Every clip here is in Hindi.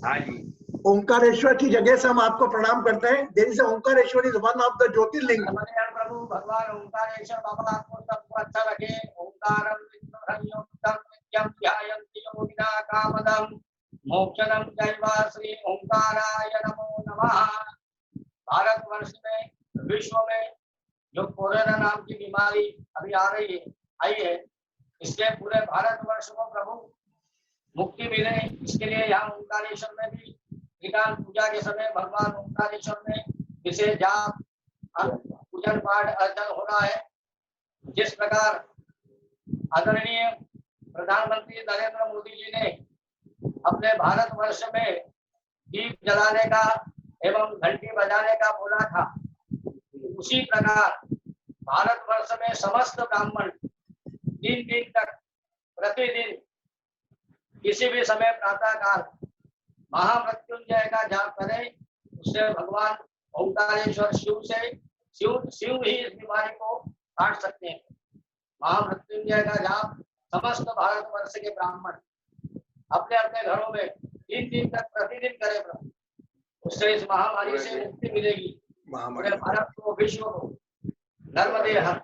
हाँ जी। ओंकारेश्वर की जगह से हम आपको प्रणाम करते हैं। There is Omkareshwar is one of the Jyotirlinga. प्रभु भगवान ओंकारेश्वर बाबा आपको सबको अच्छा लगे। ओंकारम नित्यम ध्यायन्ति योगिना कामदम मोक्षदम दैवा श्री ओंकाराय नमो नमः। भारतवर्ष में, विश्व में जो कोरोना नाम की बीमारी अभी आई है, इससे पूरे भारतवर्ष को प्रभु मुक्ति मिले, इसके लिए यहाँ ओंकारेश्वर में भी निकाल पूजा के समय भगवान ओंकारेश्वर में विशेष जाप पूजन पाठ अर्चन हो रहा है। जिस प्रकार आदरणीय प्रधानमंत्री नरेंद्र मोदी जी ने अपने भारतवर्ष में दीप जलाने का एवं घंटी बजाने का बोला था, उसी प्रकार भारतवर्ष में समस्त ब्राह्मण 3 दिन तक प्रतिदिन किसी भी समय प्रातः काल महामृत्युंजय का जाप करें। उससे भगवान ओंकारेश्वर शिव ही इस बीमारी को काट सकते हैं। महामृत्युंजय का जाप समस्त भारतवर्ष के ब्राह्मण अपने अपने घरों में 3 दिन तक प्रतिदिन करें प्रभु, उससे इस महामारी से मुक्ति मिलेगी। पूरे भारत को, विश्व को नर्मदे हर,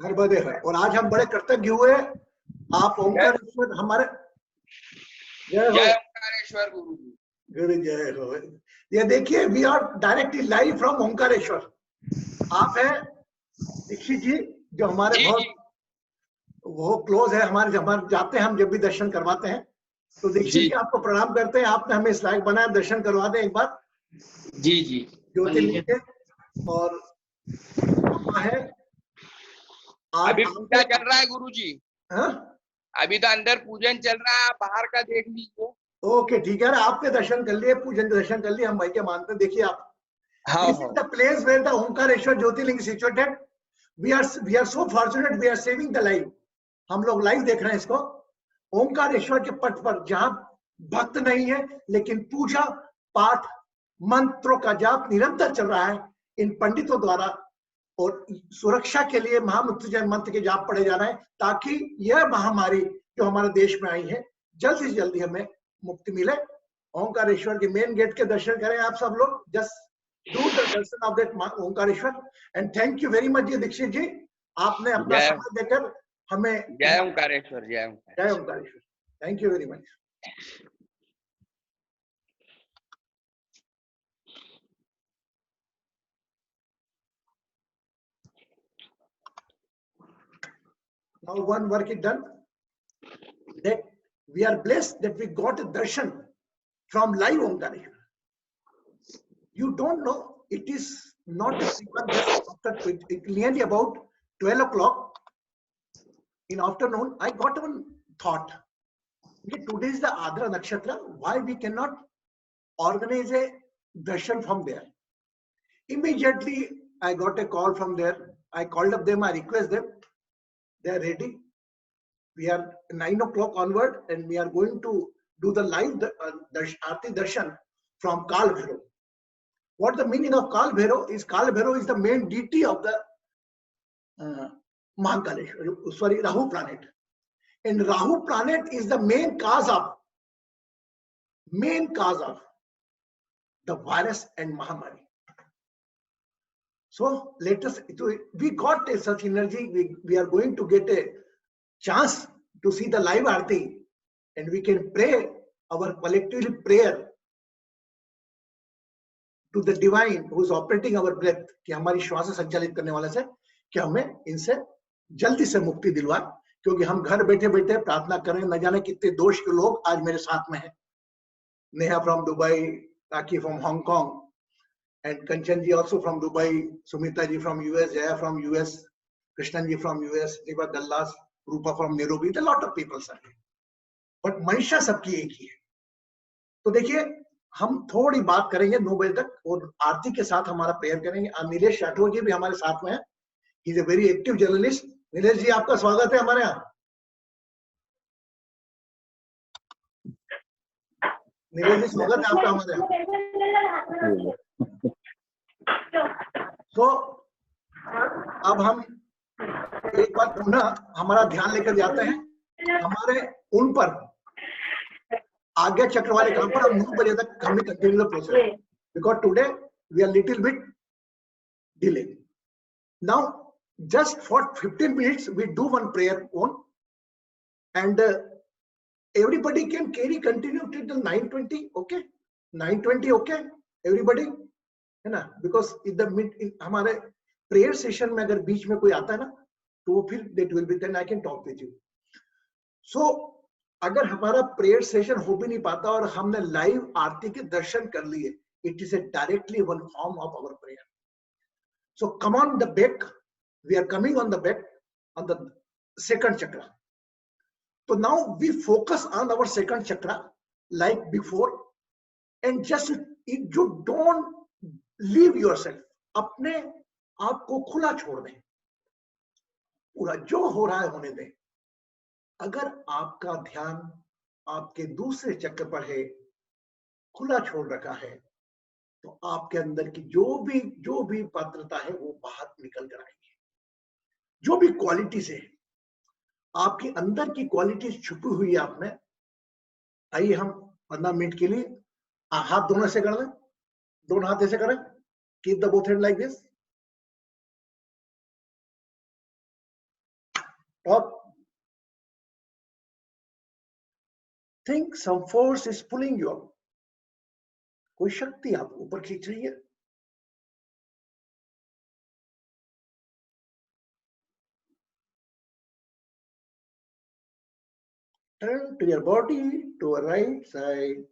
नर्मदे हर। और आज हम बड़े कृतज्ञ हुए, आप ओंकारेश्वर हमारे जय ओंकारेश्वर गुरु जी, गुरु जय हो। ये देखिए, we are directly live from Omkareshwar. आप हैं दीक्षित जी, जो हमारे बहुत वो क्लोज है हमारे, जब हम जाते हैं, हम जब भी दर्शन करवाते हैं तो दीक्षित जी आपको प्रणाम करते हैं। आपने हमें इस लायक बनाया, दर्शन करवा दें एक बार। जी जी ज्योतिर्लिंग के। और है अभी पूजा चल रहा है गुरु जी। हाँ, अभी तो अंदर पूजन चल रहा है, बाहर का देख लीजिए। ओके ठीक है, आपने दर्शन कर लिए, पूजन दर्शन कर लिए, हम भाई क्या मानते हैं। देखिए आप, this is the place where the Omkareshwar Jyotirling is situated. We are so fortunate, we are saving the life. हम लोग लाइव देख रहे हैं इसको ओंकारेश्वर के पट पर, जहां भक्त नहीं है लेकिन पूजा पाठ मंत्रों का जाप निरंतर चल रहा है इन पंडितों द्वारा। और सुरक्षा के लिए महामृत्युंजय मंत्र के जाप पढ़े जा रहे हैं, ताकि यह महामारी जो हमारे देश में आई है जल्द से जल्दी हमें मुक्ति मिले। ओंकारेश्वर के मेन गेट के दर्शन करें आप सब लोग। Just do the darshan of that Omkareshwar. And thank you very much Dikshit ji, आपने अपना समय देकर हमें। जय ओंकारेश्वर, जय ओंकारेश्वर, जय Omkareshwar. Thank you very much. Now one work is done, that we are blessed that we got a darshan from live Omkareshwar. You don't know, it is not even just after nearly about 12 o'clock in afternoon, I got one thought. Today is the Adra Nakshatra, why we cannot organize a darshan from there? Immediately I got a call from there. I called up them, I request them. They are ready. We are 9 o'clock onward, and we are going to do the live Aarti Darshan from Kal Bhairav. What the meaning of Kal Bhairav is? Kal Bhairav is the main deity of the Mahakaleshwar, sorry, Rahu planet. And Rahu planet is the main cause of the virus and Mahamari. So let us, we got a such energy, we are going to get a chance to see the live Aarti, and we can pray our collective prayer to the divine who is operating our breath, कि हमारी श्वास संचालित करने वाले से, कि हमें इनसे जल्दी से मुक्ति दिलवाए। क्योंकि हम घर बैठे बैठे प्रार्थना करें, न जाने कितने दोष के लोग आज मेरे साथ में हैं। Neha from Dubai, rakhi from Hong Kong, and Kanchan ji also from Dubai, Sumita ji from US, Jaya from US, Krishnan ji from US, Deva Dallas, Rupa from Nairobi, a lot of people are here. But मंशा सबकी एक ही है। तो देखिए, हम थोड़ी बात करेंगे 9 बजे तक, और आरती के साथ हमारा प्रेयर करेंगे। नीलेश राठौर जी भी हमारे साथ में है, he is a very active journalist. Nilesh ji, आपका स्वागत है हमारे यहाँ। नीलेश जी, स्वागत है आपका हमारे यहाँ। तो अब हम एक बार पुनः हमारा ध्यान लेकर जाते हैं हमारे उन पर आगे चक्र वाले काम पर हम 9 बजे तक हम continue the process, because today we are little bit delay. Now just for 15 minutes we do one prayer on, and everybody can carry continue till 9:20. Okay, 9:20. Okay, everybody, है ना? Because in the mid हमारे prayer session में अगर बीच में कोई आता है ना, तो वो फिर that will be then I can talk with you. So अगर हमारा prayer session हो भी नहीं पाता और हमने live आरती के दर्शन कर लिए, it is a directly one form of our prayer. So come on the back. We are coming on the back on the second chakra. So now we focus on our second chakra like before, and just you don't leave yourself. अपने आप को खुला छोड़ दें, पूरा जो हो रहा है होने दें. अगर आपका ध्यान आपके दूसरे चक्र पर है, खुला छोड़ रखा है, तो आपके अंदर की जो भी पात्रता है वो बाहर निकल कर आएगी. जो भी क्वालिटीज है, आपके अंदर की क्वालिटीज छुपी हुई है आप में. आइए हम 15 मिनट के लिए हाथ दोनों ऐसे कर दें, दोनों हाथ ऐसे करें. Keep the both hand like this. Top. Think some force is pulling you up. कोई शक्ति आपको ऊपर खींच रही है. Turn to your body to a right side.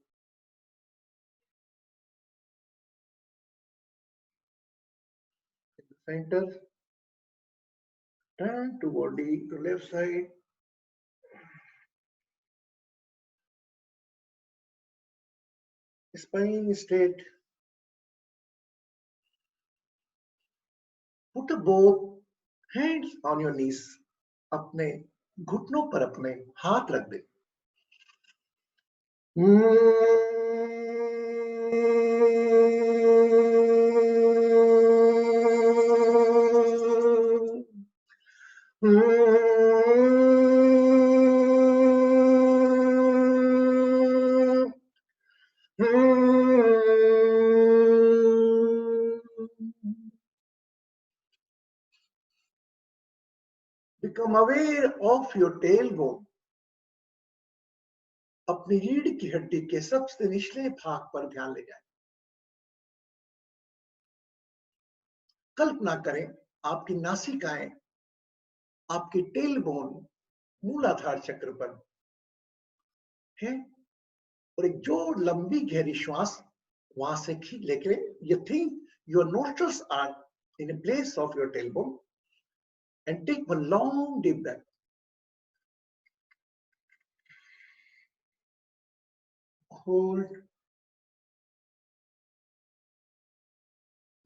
Center. Turn to body to left side. Spine straight. Put both hands on your knees. अपने घुटनों पर अपने हाथ रख दे. Become aware of your tailbone. अपनी रीढ़ की हड्डी के सबसे निचले भाग पर ध्यान ले जाएं. कल्पना करें आपकी नासिकाएं आपकी टेलबोन मूलाधार चक्र पर है, और एक जो लंबी गहरी श्वास वहां से खींच लेके, you think your nostrils are in a place of your tailbone, and take one long deep breath. Hold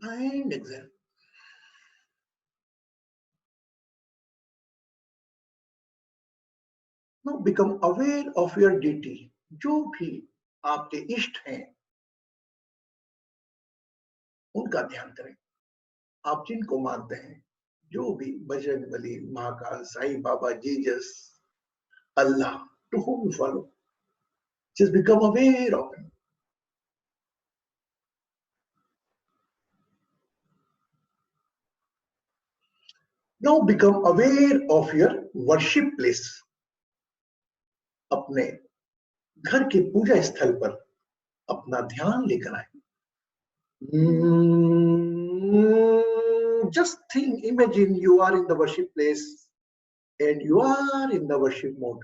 and exhale. Now become aware of your deity. जो भी आपके इष्ट हैं उनका ध्यान करें. आप जिनको मानते हैं, जो भी Bajrangbali, Mahakal, Sai Baba, Jesus, Allah, to whom you follow, just become aware of him. Now become aware of your worship place. अपने घर के पूजा स्थल पर अपना ध्यान लेकर आए. Just think, imagine you are in the worship place and you are in the worship mode.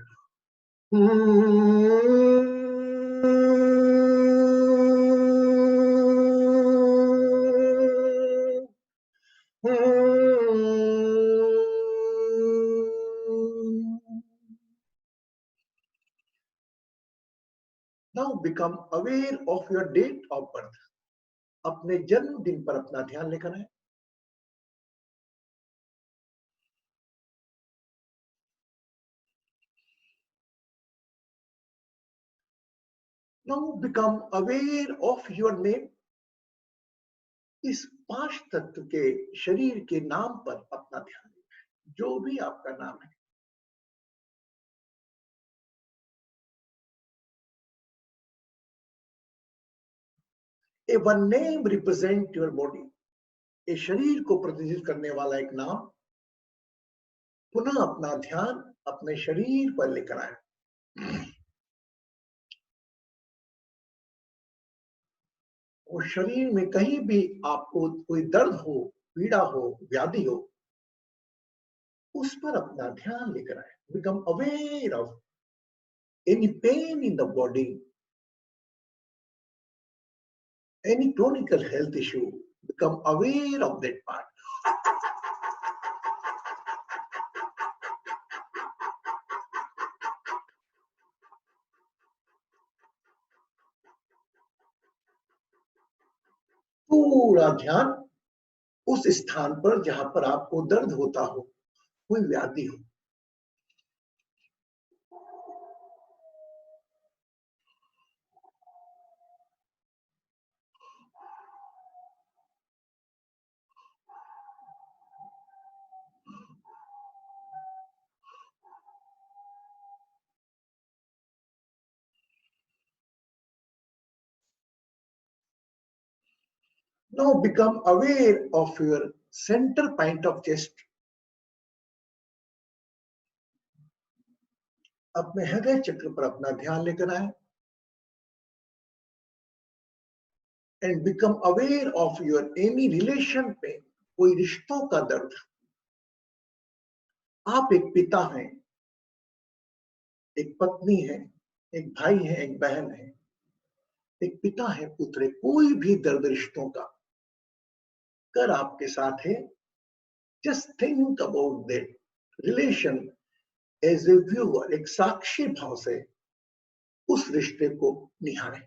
Now become aware of your date of birth. अपने जन्मदिन पर अपना ध्यान लेकर आए. Now become aware of your name. इस 5 तत्व के शरीर के नाम पर अपना ध्यान लेकर, जो भी आपका नाम है. A one name represent your body, ये शरीर को प्रतिनिधित्व करने वाला एक नाम। पुनः अपना ध्यान अपने शरीर पर लेकर आए। और शरीर में कहीं भी आपको कोई दर्द हो, पीड़ा हो, व्याधि हो, उस पर अपना ध्यान लेकर आए। Become aware of any pain in the body, any chronicle health issue, become aware of that part. पूरा ध्यान उस स्थान पर जहां पर आपको दर्द होता हो, कोई व्याधि हो। Now become aware of your center point of chest. अपने हृदय चक्र पर अपना ध्यान लेकर आए। And become aware of your any relation pain, कोई रिश्तों का दर्द। आप एक पिता हैं, एक पत्नी है, एक भाई है, एक बहन है, एक पिता है, पुत्र है, कोई भी दर्द रिश्तों का कर आपके साथ है। Just think about that relation as a viewer, एक साक्षी भाव से उस रिश्ते को निहारें।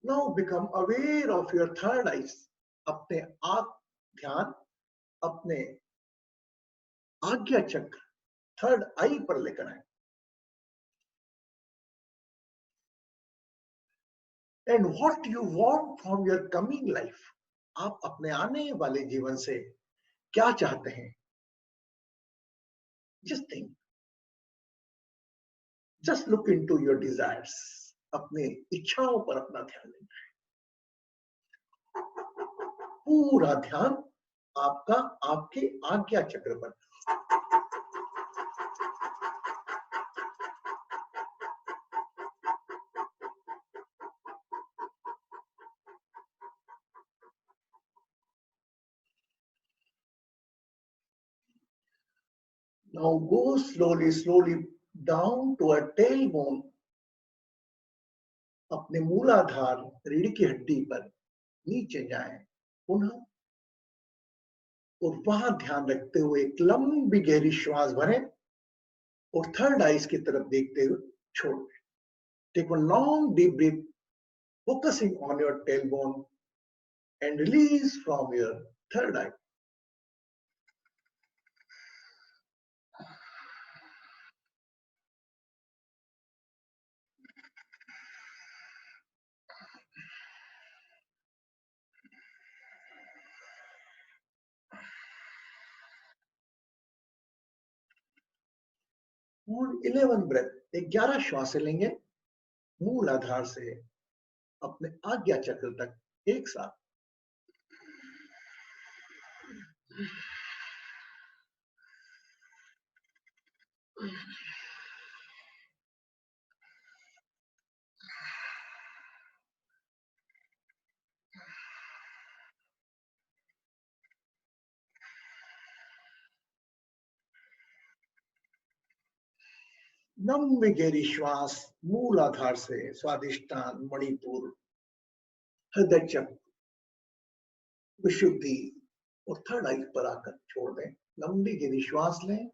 Now become aware of your third eyes. अपने आंख ध्यान अपने आज्ञा चक्र थर्ड आई पर लेकर आए। And what you want from your coming life, आप अपने आने वाले जीवन से क्या चाहते हैं? Just think, just look into your desires. अपने इच्छाओं पर अपना ध्यान लेना है। पूरा ध्यान आपका आपके आज्ञा चक्र पर। Now go slowly down to a tailbone. अपने मूलाधार रीढ़ की हड्डी पर नीचे जाएं पुनः, और वहां ध्यान रखते हुए एक लंबी गहरी श्वास भरें और थर्ड आईज की तरफ देखते हुए छोड़। Take one long deep breath, focusing on your tailbone and release from your third eye. पूर्ण 11 ब्रेथ, 11 श्वासें लेंगे मूल आधार से अपने आज्ञा चक्र तक एक साथ। लंबी गहरी श्वास मूलाधार से स्वादिष्टान, मणिपुर, हृदय चक्र, विशुद्धि और थर्ड आई पर आकर छोड़ दें। लंबी गहरी श्वास लें।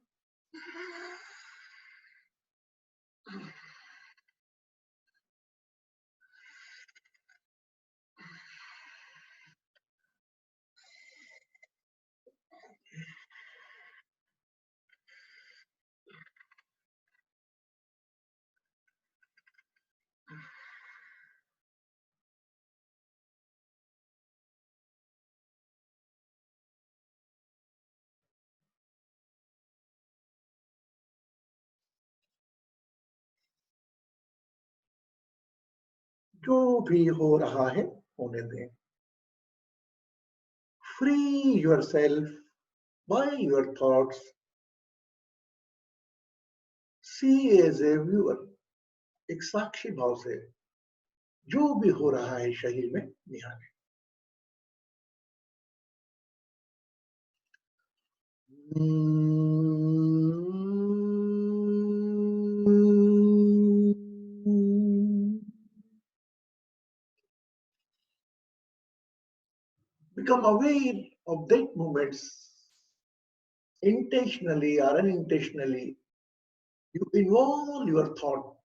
जो भी हो रहा है होने दें। Free yourself by your thoughts. See as a viewer. एक साक्षी भाव से जो भी हो रहा है शरीर में निहारें। Become aware of that moments. Intentionally or unintentionally, you involve your thought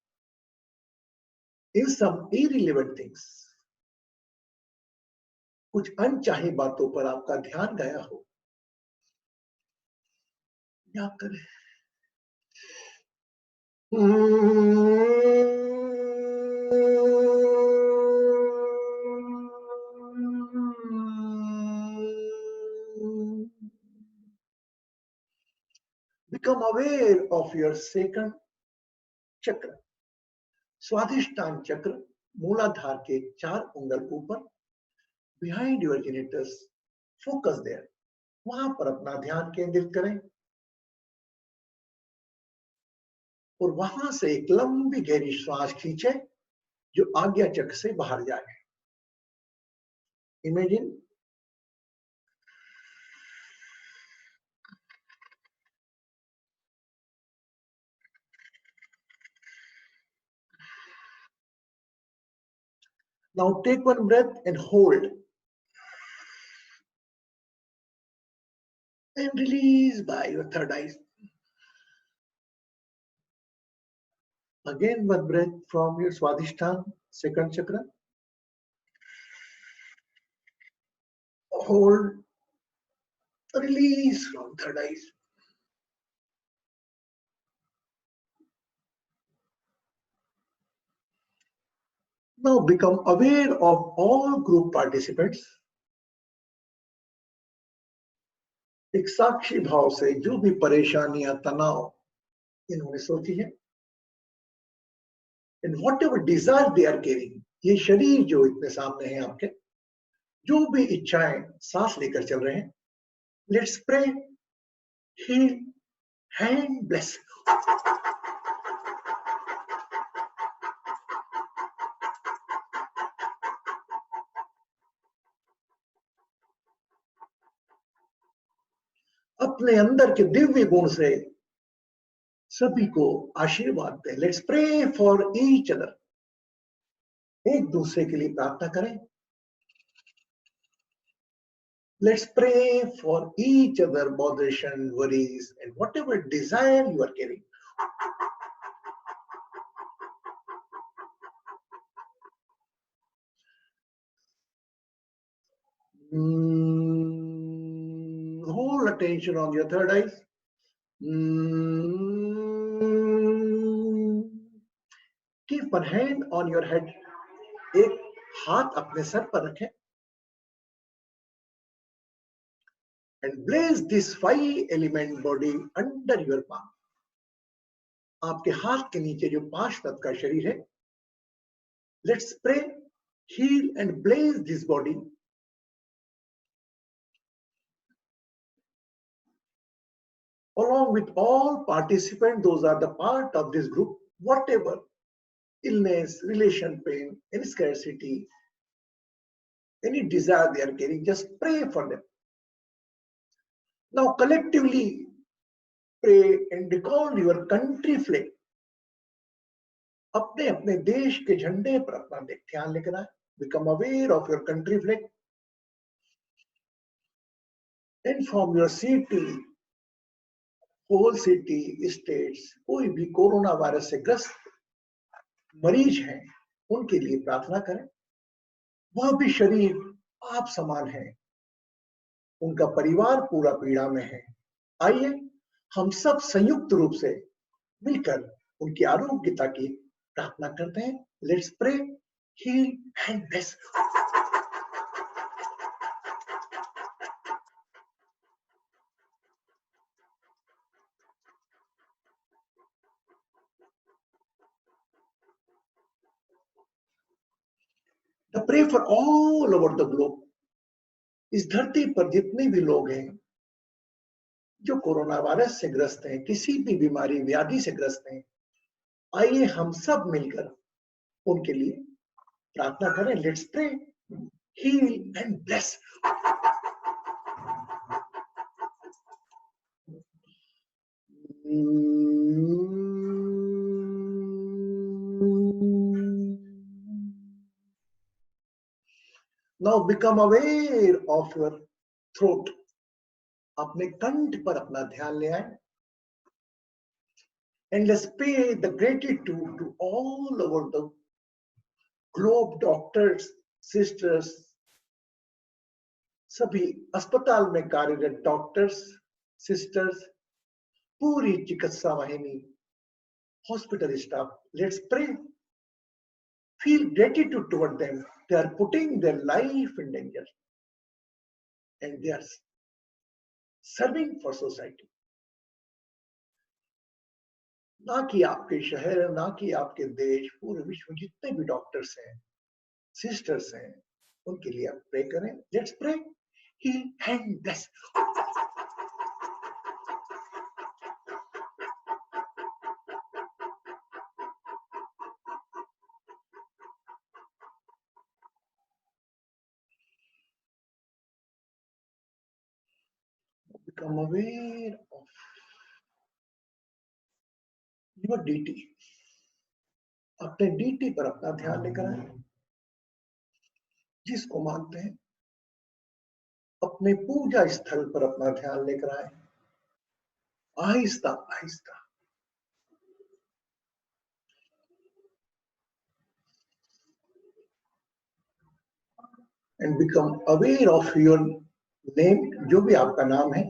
in some irrelevant things. कुछ अनचाही बातों पर आपका ध्यान गया हो, क्या करें? Become aware of your second chakra. Swadhisthana चक्र मूलाधार के 4 उंगल ऊपर, behind your genitals. Focus there. वहां पर अपना ध्यान केंद्रित करें और वहां से एक लंबी गहरी श्वास खींचे जो आज्ञा चक्र से बाहर जाए। Imagine now take one breath and hold and release by your third eye. Again one breath from your Swadhisthana, second chakra. Hold, release from third eye. Now become aware of all group participants. एक साक्षी भाव से जो भी परेशानियां, तनाव इन्होंने सोची है, and whatever desire they are carrying, ये शरीर जो इतने सामने हैं आपके, जो भी इच्छाएं सांस लेकर चल रहे हैं, let's pray, heal, and bless. अपने अंदर के दिव्य गुण से सभी को आशीर्वाद दें। Let's pray for each other. एक दूसरे के लिए प्रार्थना करें। Let's pray for each other botheration, worries and whatever desire you are carrying. Whole attention on your third eye. Keep one hand on your head. एक हाथ अपने सर पर रखें. And place this 5 element body under your palm. आपके हाथ के नीचे जो 5 तत्व का शरीर है. Let's pray, heal and bless this body. Along with all participants, those are the part of this group, whatever illness, relation pain, any scarcity, any desire they are carrying, just pray for them. Now collectively pray and recall your country flag. अपने अपने देश के झंडे पर अपना ध्यान लेकर आए. Become aware of your country flag. Inform your city, whole city, states, कोई भी कोरोना वायरस से ग्रस्त मरीज हैं, उनके लिए प्रार्थना करें. वह भी शरीर आप समान है, उनका परिवार पूरा पीड़ा में है. आइए हम सब संयुक्त रूप से मिलकर उनकी आरोग्यता की प्रार्थना करते हैं. Let's pray, heal and bless. The pray for all over the globe. इस धरती पर जितने भी लोग हैं जो कोरोना वायरस से ग्रस्त हैं, किसी भी बीमारी व्याधि से ग्रस्त हैं, आइए हम सब मिलकर उनके लिए प्रार्थना करें. Let's pray, heal and bless. Now become aware of your throat. अपने कंठ पर अपना ध्यान ले आए. And let's pay the gratitude to all over the globe, doctors, sisters, सभी अस्पताल में कार्यरत डॉक्टर्स, सिस्टर्स, पूरी चिकित्सा वाहिनी, hospital staff. Let's pray, feel gratitude toward them. They are putting their life in danger and they are serving for society. ना कि आपके शहर, ना कि आपके देश, पूरे विश्व में जितने भी डॉक्टर्स हैं, सिस्टर्स हैं, उनके लिए आप प्रे करें. Let's pray, heal and bless. Become aware of your DT. अपने DT पर अपना ध्यान लेकर आए. जिसको मानते हैं अपने पूजा स्थल पर अपना ध्यान लेकर आए. Aahista Aahista and become aware of your name, जो भी आपका नाम है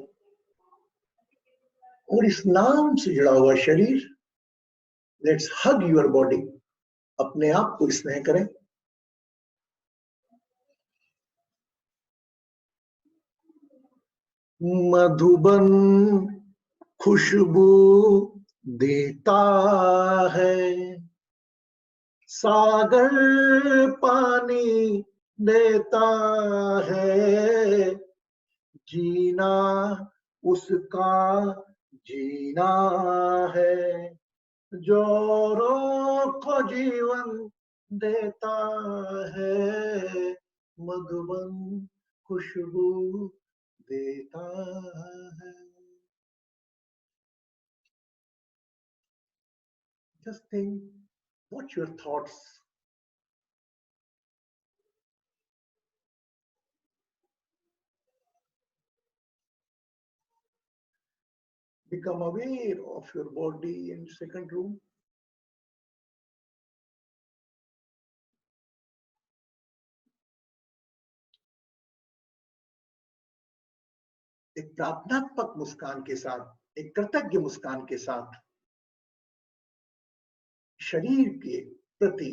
और इस नाम से जुड़ा हुआ शरीर. Let's hug your body. अपने आप को स्नेह करें. मधुबन खुशबू देता है, सागर पानी देता है, जीना उसका जीना है, जो को जीवन देता है, मधुबन खुशबू देता है. Just think, what's your thoughts? Become aware of your body in second room. एक प्रार्थनात्मक मुस्कान के साथ, एक कृतज्ञ मुस्कान के साथ शरीर के प्रति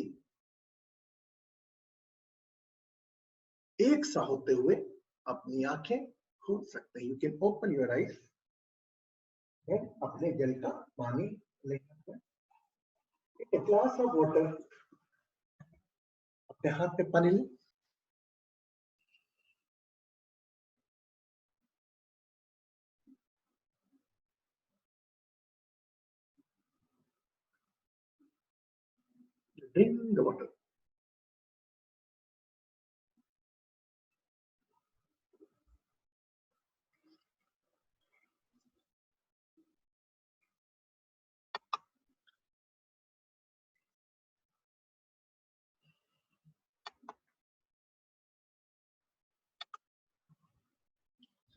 एक सा होते हुए अपनी आंखें खोल सकते हैं. You can open your eyes. अपने जल का पानी लेकर एक ग्लास ऑफ वाटर अपने हाथ में पानी ले. Drink the water.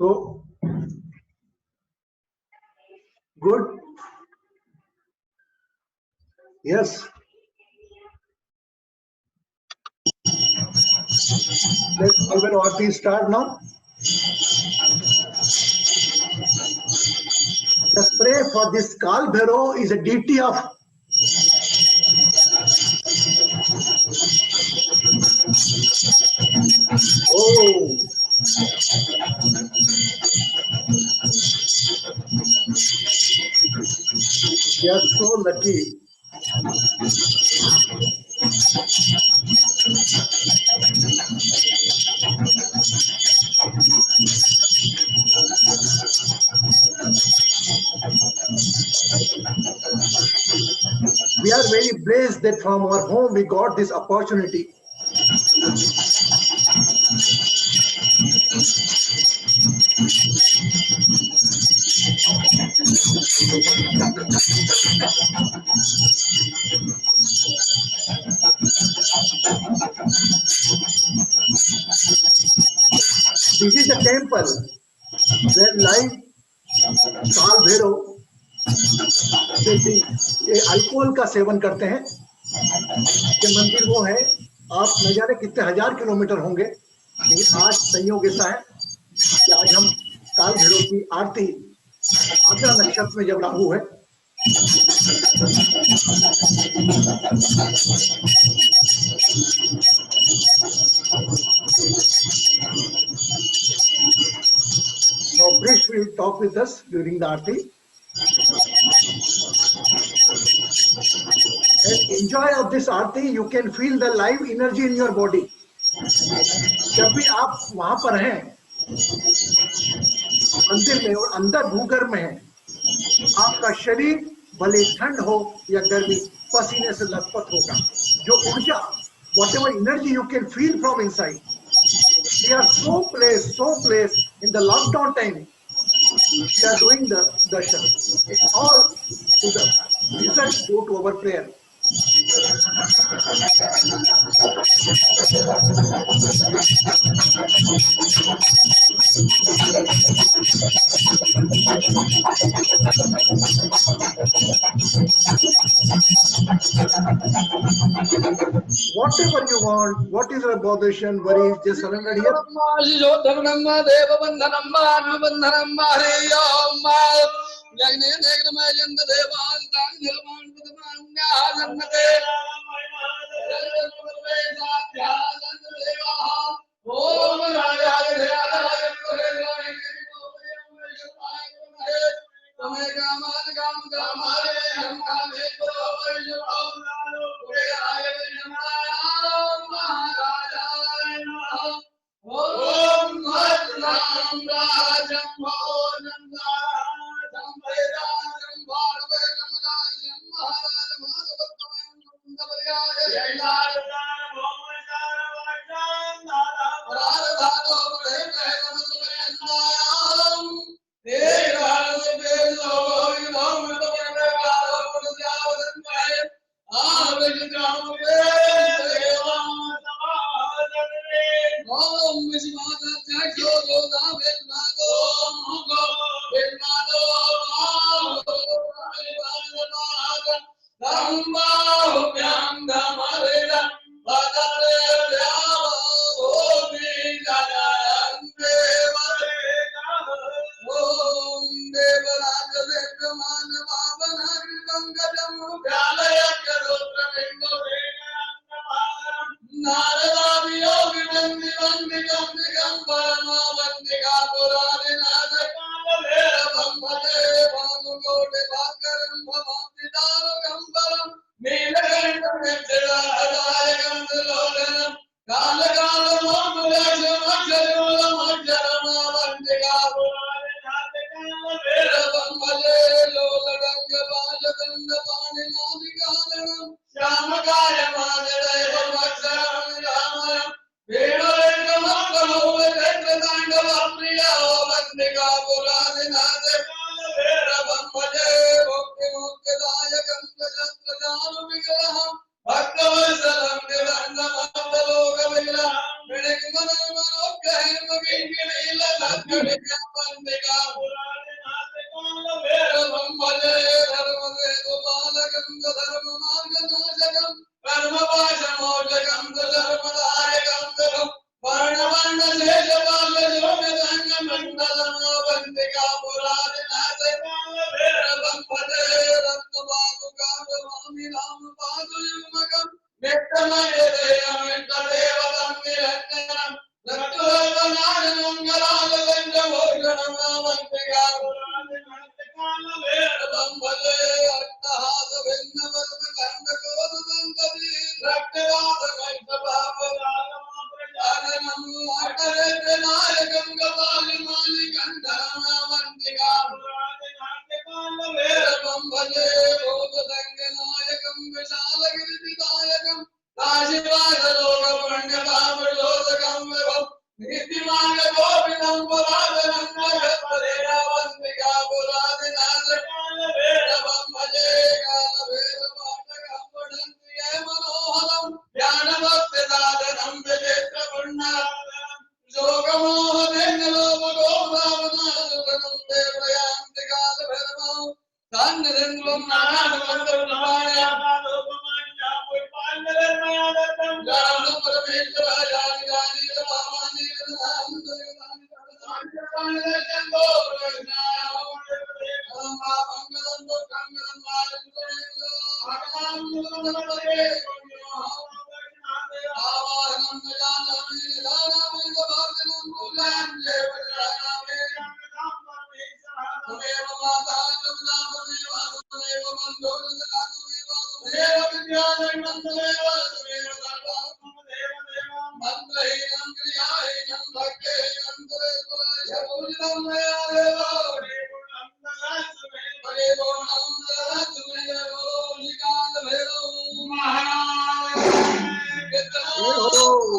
So good. Yes. Let Alvaro Aarti start now. The spray for this Kal Bhairav is a deity of oh. You are so lucky. We are very blessed that from our home we got this opportunity. This is the temple where live Kal Bhairav ये अल्कोहल का सेवन करते हैं। ये मंदिर वो है, आप न जाने कितने हजार किलोमीटर होंगे, लेकिन आज संयोग ऐसा है कि आज हम काल भैरव की आरती आद्रा नक्षत्र में जब राहु है, now priest will talk with us during the aarti and enjoy of this aarti. You can feel the live energy in your body. जब भी आप वहां पर हैं मंदिर में और अंदर भूगर्भ में है, आपका शरीर भले ठंड हो या गर्मी पसीने से लथपथ होगा। जो ऊर्जा, whatever energy you can feel from inside, we are so placed in the lockdown time. We are doing the darshan. It's all to the result go to our prayer. Whatever you want, what is your position, worries, just surrender here.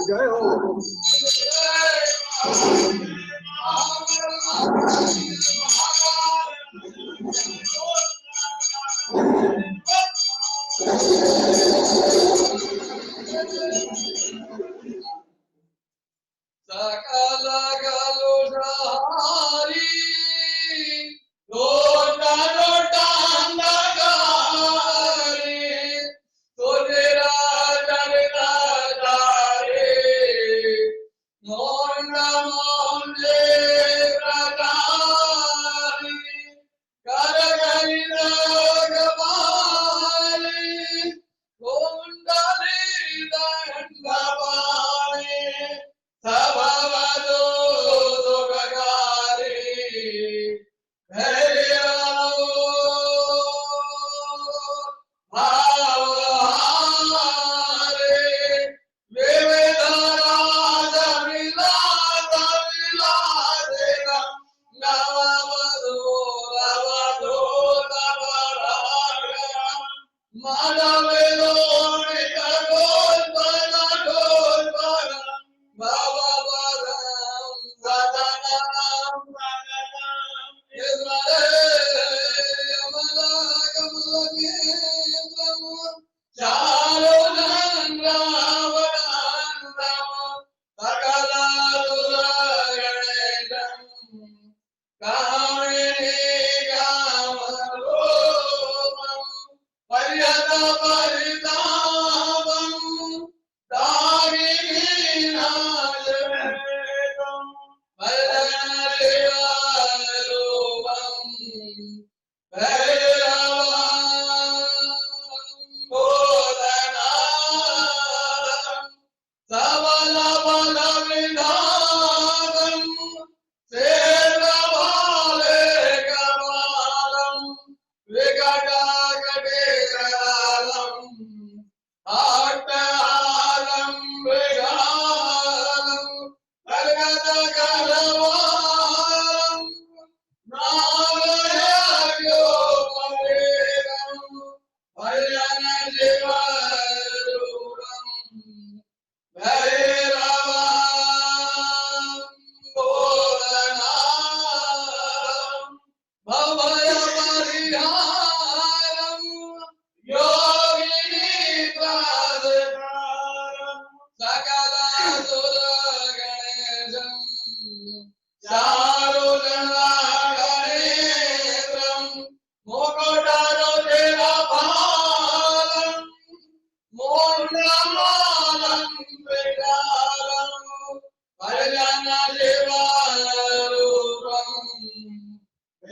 जय हो।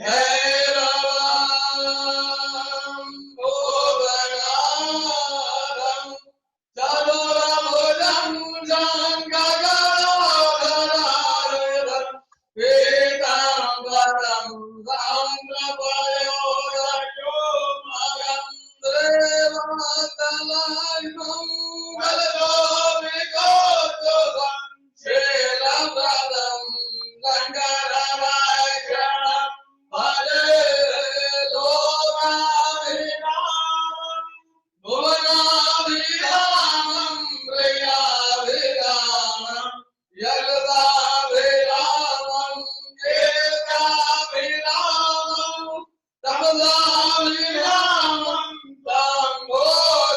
भैरवं भुवनाथं चतुर्भुजं शङ्खगदाधरं पीताम्बरं सान्द्रपयोधयोमगं देवतलयं गलगोपिकोत्तुकं शीलप्रदं शङ्करभक्षणं भजे लोकाभिरामं भुवनाभिरामं प्रियाभिरामं जगदाभिरामं केशाभिरामं तमसाभिरामं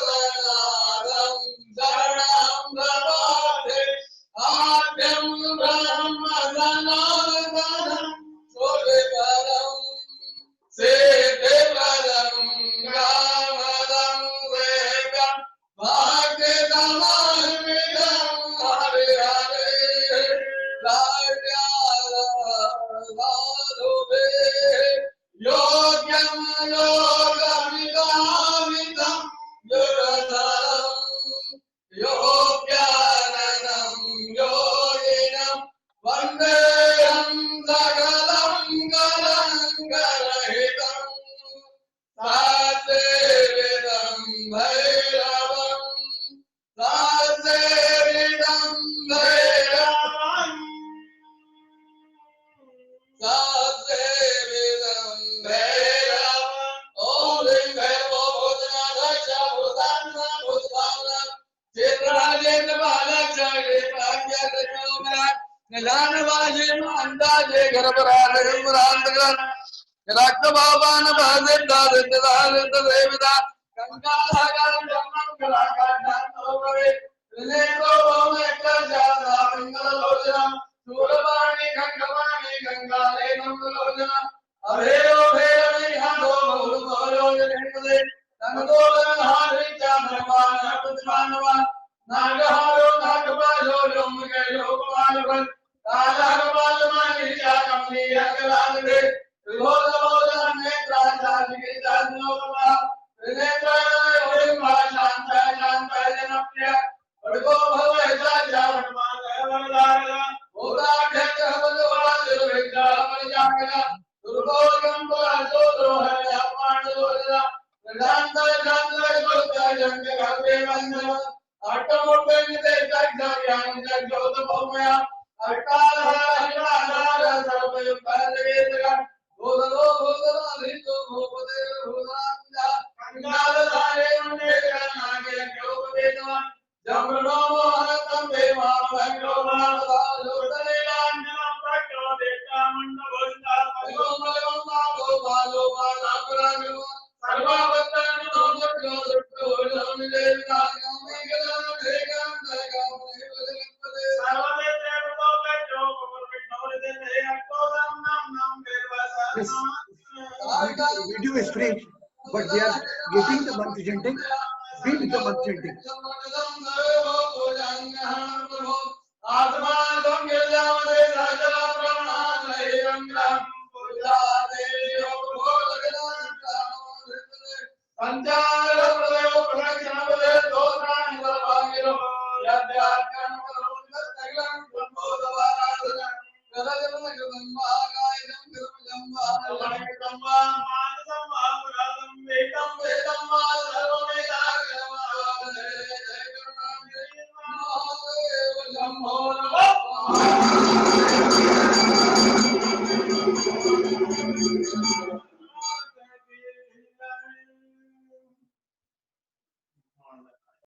लम्बोदरनाथं शरणं प्रपद्ये आद्यं ब्रह्म सनातनं सुविवरं सिद्धिप्रदं कामदं वेगं भाग्यदमर्मितं हरिहरे साधुभिः योग्यं योगमिदामिदं युगधरं योग्याननं योगिनं वन्देऽहं सकलं कलङ्करहितं सासेवितं भैरवं सासेवितं भैरवम् सासेवितं भैरवम् ॐ ह्रीं भैरवो भूतनाथाय भूतात्मा भूतभावनं चित्रराजेन्द्र बालचार्य प्राज्ञाचर्योमराज निधानवाजे अंदाजे गर्भराजं रांतगण रक्तभावान भाजिदादिदादिद देवता गंगाधागं जन्मं कलाकांडोपरे त्रिनेत्रो भौमेकजाता मंगललोचनं सूरवाणी गंगवाणी गंगाले मंगललोचनं अभेरो भेरनि हंदो बहुलोचने नंदोलनहारि चांद्रमान प्रतिमानवान नागहारो नागपालो लोमगे लोकमालवन कालहरमालमानि चाकमनि अकलादे विभोदमोदन नेत्राचार्य चांद्रोपमा त्रिनेत्राय ओम शांताय शांताय जनप्रिय भगो भवैसा जावनमान वरदारगा भूताख्यक भगवान विद्यामणि जागरा दुर्गोगम पासो द्रोहय पांडवोदरा प्रधानताय शांताय भक्ताय जंग घरे वंदन अट्टमोट्टनिते तज्ञान जगत भौमया अट्टालहरिणाधार सर्वयुक्तालवेदगा भूतलो भूतलाधितो भूपते भूतांजा कंगालधारे उन्नेकरणागे योगवेदवान् जम्रणो मोहनतं देवान् भैरो भारतालोटलेलाञ्जनं प्रचोदेता मण्डभुष्टा पयोमयो माधो बालो बालापरागो सर्वावतारं नोचक्रो दुष्टो लोनिदेविता गामिगलं भेगं दगं देवदगपदे सर्वदेवतो कच्चो पुरुषोदे अक्कोदं नाम Yes, देवसा video is free, but we are getting the month chanting. Be with the month chanting. Thank you.